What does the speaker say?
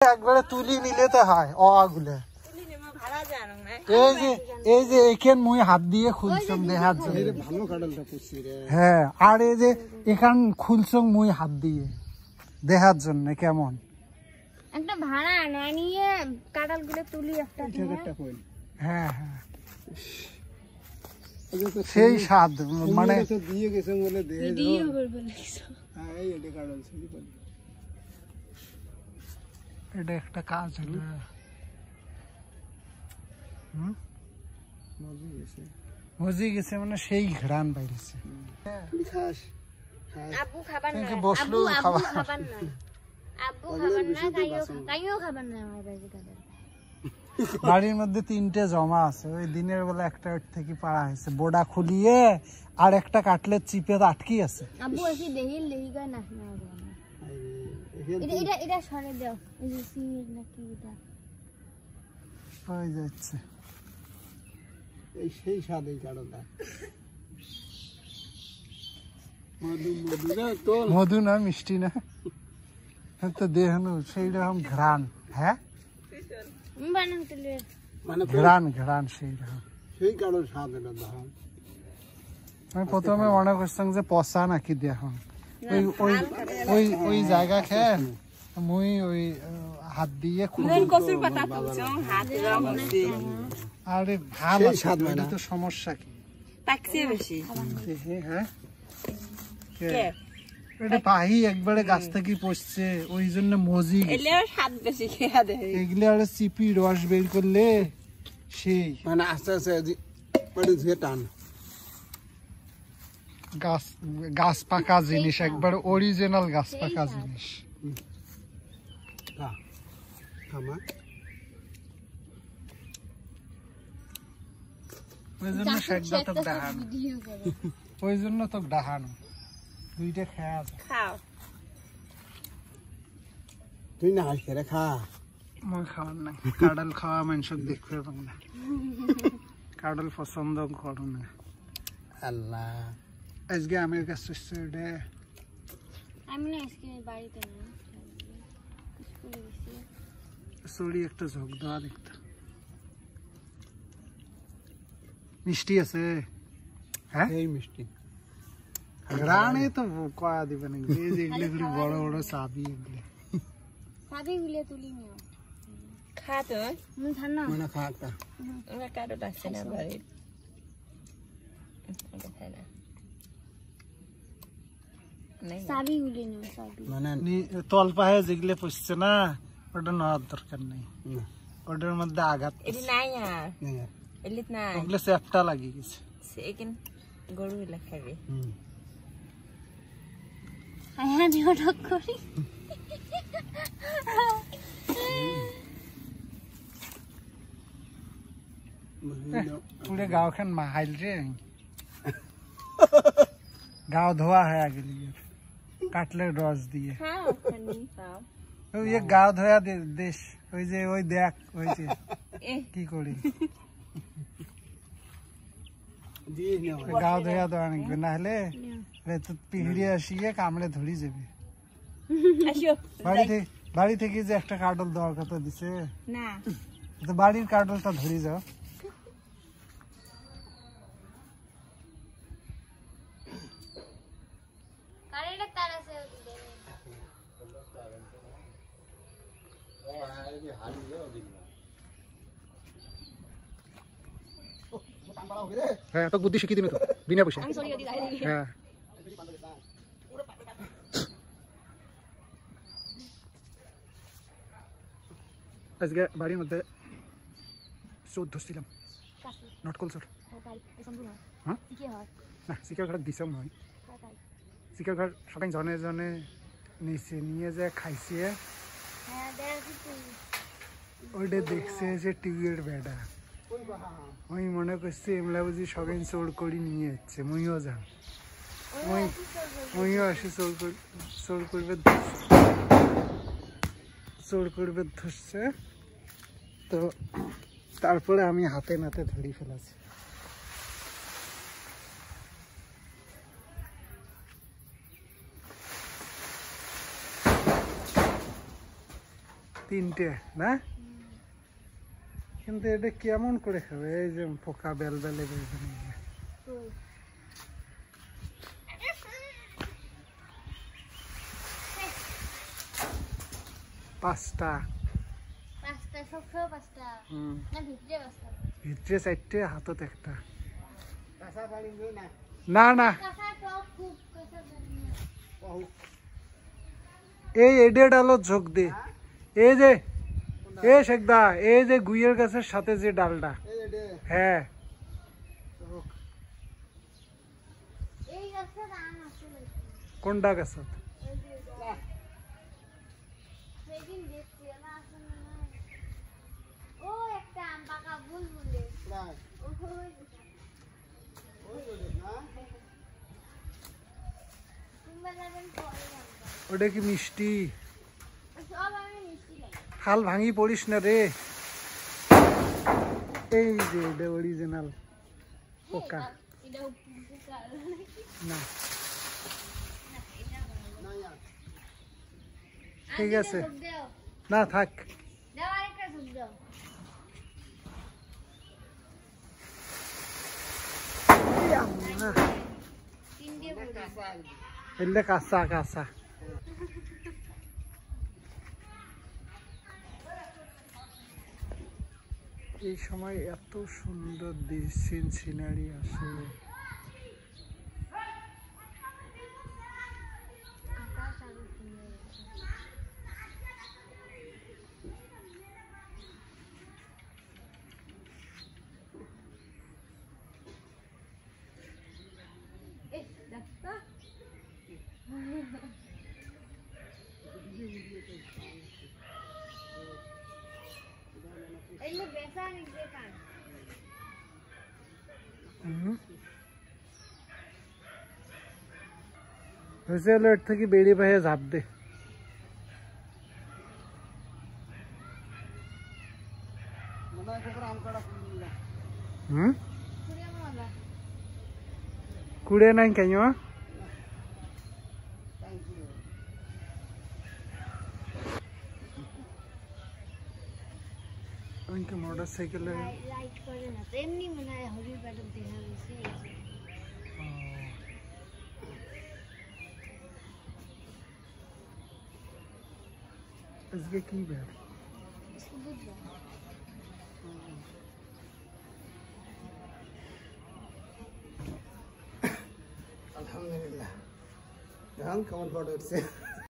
একবারে তুলি নিলে তো হয় অগুলো এই যে এখান মুই হাত দিয়ে খুলছম দেখার জন্য ভালো কাঁঠালটা পুষছি রে। হ্যাঁ আর এই যে এখান খুলছম মুই হাত দিয়ে দেখার জন্য কেমন একটা ভাড়া না নিয়ে কাঁঠালগুলো তুলি একটা হ্যাঁ হ্যাঁ সেই স্বাদ মানে দিয়ে গেছে বলে ভিডিও করবে লাগছো। হ্যাঁ এই এটা কাঁঠাল ছিল এটা একটা কাজ হলো মজি গেছে মানে সেই ঘ্রাণ বাইরেছে আব্বু খাবার না বসলো আব্বু খাবার না আব্বু খাবার না কাইও খাবার না আমার কাছে খাবার বাড়ির মধ্যে 3টে জমা আছে ওই দিনের বেলা একটা থেকে পাড়া হয়েছে বোড়া খুলিয়ে আর একটা কাটলেট চিপে আটকি আছে আব্বু আসি দেহিল দেহিগা না না এটা এটা সরে দাও এই যে সিট নাকি এটা হয়ে যাচ্ছে এই সেই স্বাদ এই কারণটা মধু না মিষ্টি না তো দেহনু সেই রকম ঘ্রাণ হ্যাঁ ঘ্রাণ সেই রকম সেই কারণ স্বাদ এটা দাম আমি প্রথমে মনে করছিলাম যে পচা নাকি দেহ ওই ওই ওই ওই জায়গা খেয়ে মুই ওই হাত দিয়ে আরে ভালো স্বাদ মানে তো সমস্যা কি হ্যাঁ এটা পাহি একবারে গাছ থেকে পড়ছে ওই জন্য মজি এগুলো আর চিপি রস বের করলে সেই মানে আস্তে আস্তে টান গাছ পাকা জিনিস একবার অরিজিনাল গাছ পাকা জিনিস ওই জন্য ওই জন্য তো ডাহানো দুইটা খাওয়া খাও তুই না খেয়ে খা মই খাওয়ার না কাঁঠাল খাওয়া মানুষক দেখবে না কাঁঠাল পছন্দ করো না আল্লাহ আজকে আমের গাছ রে আমি না আজকে বাড়িতে না সরি একটা ঝোঁক দেওয়া দেখতো মিষ্টি আছে হ্যাঁ এই মিষ্টি রানে তো কয়া দিবে না এই যে এগুলো বড় বড় চাবি এগুলো চাবিগুলো তুলি নিও খা তো ঠান্ডা মানে খা একটা আমার কারো ডাকছে না বাড়ির চাবিগুলো নিও চাবি মানে তল পাহে যেগুলো পড়ছে না ওটা নেওয়ার দরকার নেই ওটার মধ্যে আঘাত এটি নাই আর এলিত নাই ওগুলো চ্যাপটা লাগিয়ে গেছে সেকেন্ড গরু গুলা খাবে হ্যাঁ ওটা করি পুরে গাঁও খান মাহাইল রে গাঁও ধোয়া হয়ে গেলি কাটলে রস দিয়ে ওই গাঁও ধোয়া দেশ ওই যে ওই দেখ ওই যে কি করি গাঁও ধোয়া দেওয়া নাকবে না হলে পিঁড়ে আসিয়ে কামড়ে ধরি যাবে বাড়ি থেকে যে একটা কাটল দেওয়ার কথা দিছে না তো বাড়ির কাটলটা ধরি যাও হ্যাঁ তো বুদ্ধি শিখিয়ে দিবে তো বিনা পয়সা হ্যাঁ আজকে বাড়ির মধ্যে চোর ধরছিলাম নটকল চোর হ্যাঁ না শিকার ঘর দিছাম নয় শিকার ঘর সকাল জনে জনে নিচে নিয়ে যায় খাইছে ওইটা দেখছে যে টিভির বেড়া ওই মনে করছে এমলা বুঝি সবাই চোর করে নিয়ে যাচ্ছে মুইও যান মুইও আসি চোর করবে ধরছে তো তারপরে আমি হাতে নাতে ধরি ফেলেছি তিনটে না, কিন্তু এটা কেমন করে খাবে? এই যে পোকা বেল বেলে পাঁচটা, ভিতরে চারটে, হাতত একটা। না না, এই এডে ডালত ঝোঁক দে। এই যে এ শেখদা, এই যে গুইয়ের গাছের সাথে যে ডালটা, হ্যাঁ কোনটা গাছত? ওটা কি মিষ্টি? হাল ভাঙি পড়িস না রে। এই যে এটা অরিজিনাল পোকা না। ঠিক আছে, না থাক। এলে কাঁচা কাঁচা। এই সময় এত সুন্দর সিনারি আসে। এর থেকে বেড়ি পায়ে ঝাঁপ দে। কুড়ে নাই কেন? মোটরসাইকেলে এমনি মনে হয় হরির ব্যাটক দেখা গেছে। আজকে কি বার? আলহামদুলিল্লাহ, কেমন ফটো উঠছে।